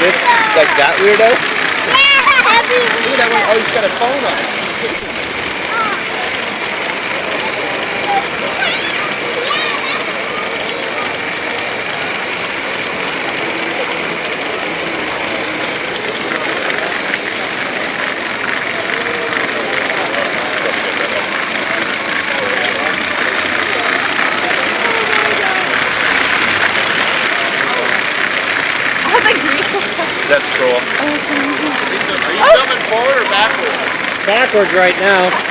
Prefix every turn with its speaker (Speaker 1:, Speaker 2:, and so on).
Speaker 1: this, like that weirdo?
Speaker 2: Yeah, every
Speaker 1: Look at that one. Oh, he's got a phone on.
Speaker 2: Oh, the grease.
Speaker 1: That's cool.
Speaker 2: Oh, it's amazing.
Speaker 1: Are you jumping forward or backwards?
Speaker 3: Backwards right now.